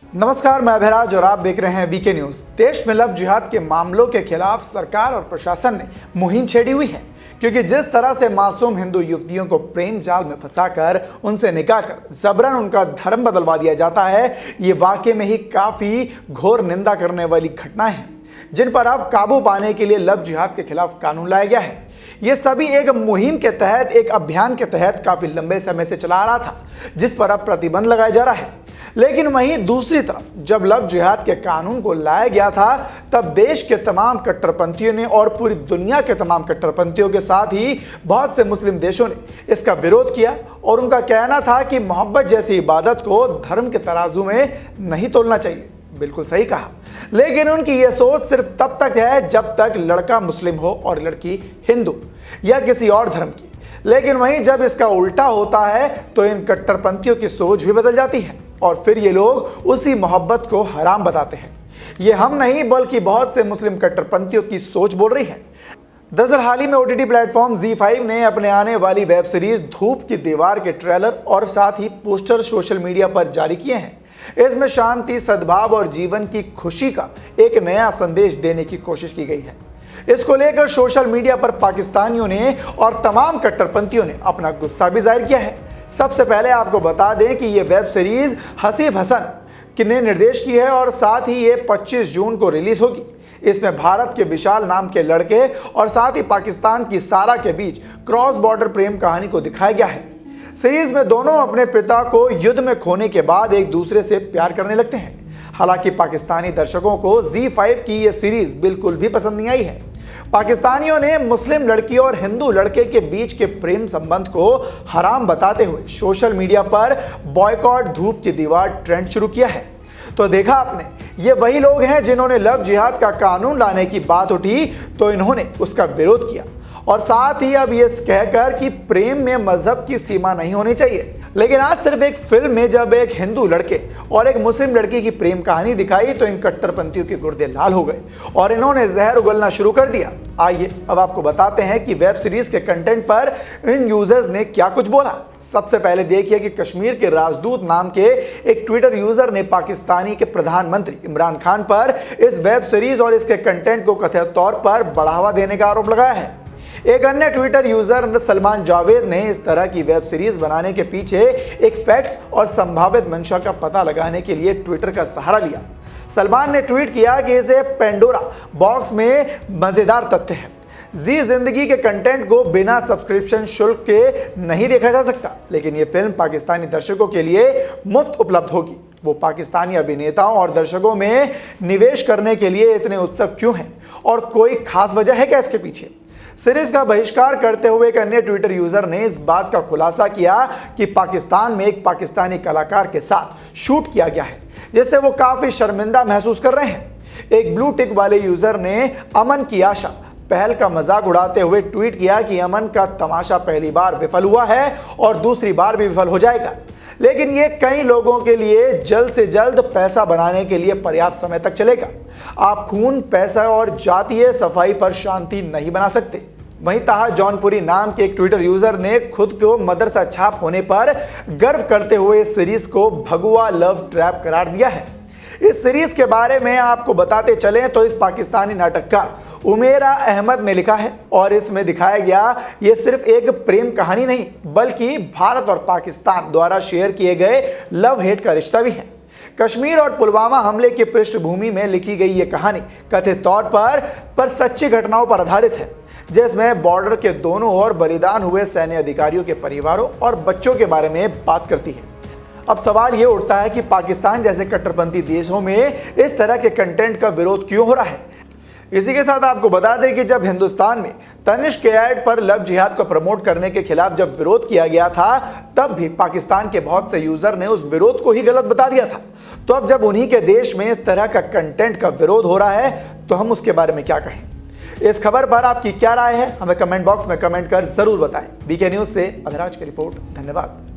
नमस्कार, मैं अभिराज और आप देख रहे हैं वीके न्यूज। देश में लव जिहाद के मामलों के खिलाफ सरकार और प्रशासन ने मुहिम छेड़ी हुई है, क्योंकि जिस तरह से मासूम हिंदू युवतियों को प्रेम जाल में फंसाकर उनसे निकाह कर जबरन उनका धर्म बदलवा दिया जाता है, ये वाकई में ही काफी घोर निंदा करने वाली घटनाएं हैं, जिन पर अब काबू पाने के लिए लव जिहाद के खिलाफ कानून लाया गया है। ये सभी एक मुहिम के तहत, एक अभियान के तहत काफी लंबे समय से चला आ रहा था, जिस पर अब प्रतिबंध लगाया जा रहा है। लेकिन वहीं दूसरी तरफ जब लव जिहाद के कानून को लाया गया था, तब देश के तमाम कट्टरपंथियों ने और पूरी दुनिया के तमाम कट्टरपंथियों के साथ ही बहुत से मुस्लिम देशों ने इसका विरोध किया और उनका कहना था कि मोहब्बत जैसी इबादत को धर्म के तराजू में नहीं तोलना चाहिए। बिल्कुल सही कहा, लेकिन उनकी यह सोच सिर्फ तब तक है जब तक लड़का मुस्लिम हो और लड़की हिंदू या किसी और धर्म की। लेकिन वहीं जब इसका उल्टा होता है तो इन कट्टरपंथियों की सोच भी बदल जाती है और फिर ये लोग उसी मोहब्बत को हराम बताते हैं। ये हम नहीं बल्कि बहुत से मुस्लिम कट्टरपंथियों की सोच बोल रही है। दरअसल हाल ही में ओटीटी प्लेटफॉर्म ZEE5 ने अपने आने वाली वेब सीरीज धूप की दीवार के ट्रेलर और साथ ही पोस्टर सोशल मीडिया पर जारी किए हैं। इसमें शांति, सद्भाव और जीवन की खुशी का एक नया संदेश देने की कोशिश की गई है। इसको लेकर सोशल मीडिया पर पाकिस्तानियों ने और तमाम कट्टरपंथियों ने अपना गुस्सा भी जाहिर किया है। सबसे पहले आपको बता दें कि ये वेब सीरीज हसीब हसन ने निर्देश की है और साथ ही ये 25 जून को रिलीज होगी। इसमें भारत के विशाल नाम के लड़के और साथ ही पाकिस्तान की सारा के बीच क्रॉस बॉर्डर प्रेम कहानी को दिखाया गया है। सीरीज में दोनों अपने पिता को युद्ध में खोने के बाद एक दूसरे से प्यार करने लगते हैं। हालांकि पाकिस्तानी दर्शकों को ZEE5 की यह सीरीज बिल्कुल भी पसंद नहीं आई है। पाकिस्तानियों ने मुस्लिम लड़की और हिंदू लड़के के बीच के प्रेम संबंध को हराम बताते हुए सोशल मीडिया पर बॉयकॉट धूप की दीवार ट्रेंड शुरू किया है। तो देखा आपने, ये वही लोग हैं जिन्होंने लव जिहाद का कानून लाने की बात उठी तो इन्होंने उसका विरोध किया और साथ ही अब ये कहकर कि प्रेम में मजहब की सीमा नहीं होनी चाहिए। लेकिन आज सिर्फ एक फिल्म में जब एक हिंदू लड़के और एक मुस्लिम लड़की की प्रेम कहानी दिखाई तो इन कट्टरपंथियों के गुर्दे लाल हो गए और इन्होंने जहर उगलना शुरू कर दिया। आइए अब आपको बताते हैं कि वेब सीरीज के कंटेंट पर इन यूजर्स ने क्या कुछ बोला। सबसे पहले देखिए कि कश्मीर के राजदूत नाम के एक ट्विटर यूजर ने पाकिस्तानी के प्रधानमंत्री इमरान खान पर इस वेब सीरीज और इसके कंटेंट को कथित तौर पर बढ़ावा देने का आरोप लगाया है। एक अन्य ट्विटर यूजर सलमान जावेद ने इस तरह की वेब सीरीज बनाने के पीछे एक फैक्ट्स और संभावित मंशा का पता लगाने के लिए ट्विटर का सहारा लिया। सलमान ने ट्वीट किया कि इसे पेंडोरा बॉक्स में मजेदार तथ्य है। जी जिंदगी के कंटेंट को बिना सब्सक्रिप्शन शुल्क के नहीं देखा जा सकता, लेकिन यह फिल्म पाकिस्तानी दर्शकों के लिए मुफ्त उपलब्ध होगी। वो पाकिस्तानी अभिनेताओं और दर्शकों में निवेश करने के लिए इतने उत्सुक क्यों हैं और कोई खास वजह है क्या इसके पीछे? सीरीज का बहिष्कार करते हुए एक अन्य ट्विटर यूजर ने इस बात का खुलासा किया कि पाकिस्तान में एक पाकिस्तानी कलाकार के साथ शूट किया गया है, जिससे वो काफी शर्मिंदा महसूस कर रहे हैं। एक ब्लू टिक वाले यूजर ने अमन की आशा पहल का मजाक उड़ाते हुए ट्वीट किया कि अमन का तमाशा पहली बार विफल हुआ है और दूसरी बार भी विफल हो जाएगा, लेकिन ये कई लोगों के लिए जल्द से जल्द पैसा बनाने के लिए पर्याप्त समय तक चलेगा। आप खून, पैसा और जातीय सफाई पर शांति नहीं बना सकते। वहीं ताहा जौनपुरी नाम के एक ट्विटर यूजर ने खुद को मदरसा छाप होने पर गर्व करते हुए इस सीरीज को भगवा लव ट्रैप करार दिया है। इस सीरीज के बारे में आपको बताते चलें तो इस पाकिस्तानी नाटककार उमेरा अहमद ने लिखा है और इसमें दिखाया गया ये सिर्फ एक प्रेम कहानी नहीं बल्कि भारत और पाकिस्तान द्वारा शेयर किए गए लव हेट का रिश्ता भी है। कश्मीर और पुलवामा हमले की पृष्ठभूमि में लिखी गई ये कहानी कथित तौर पर सच्ची घटनाओं पर आधारित है, जिसमें बॉर्डर के दोनों ओर बलिदान हुए सैन्य अधिकारियों के परिवारों और बच्चों के बारे में बात करती है। अब सवाल ये उठता है कि पाकिस्तान जैसे कट्टरपंथी देशों में इस तरह के कंटेंट का विरोध क्यों हो रहा है। इसी के साथ आपको बता दें कि जब हिंदुस्तान में तनिष्क के ऐड पर लव जिहाद को प्रमोट करने के खिलाफ जब विरोध किया गया था, तब भी पाकिस्तान के बहुत से यूजर ने उस विरोध को ही गलत बता दिया था। तो अब जब उन्हीं के देश में इस तरह का कंटेंट का विरोध हो रहा है तो हम उसके बारे में क्या कहें। इस खबर पर आपकी क्या राय है, हमें कमेंट बॉक्स में कमेंट कर जरूर बताएं। वीके न्यूज से अभिराज की रिपोर्ट। धन्यवाद।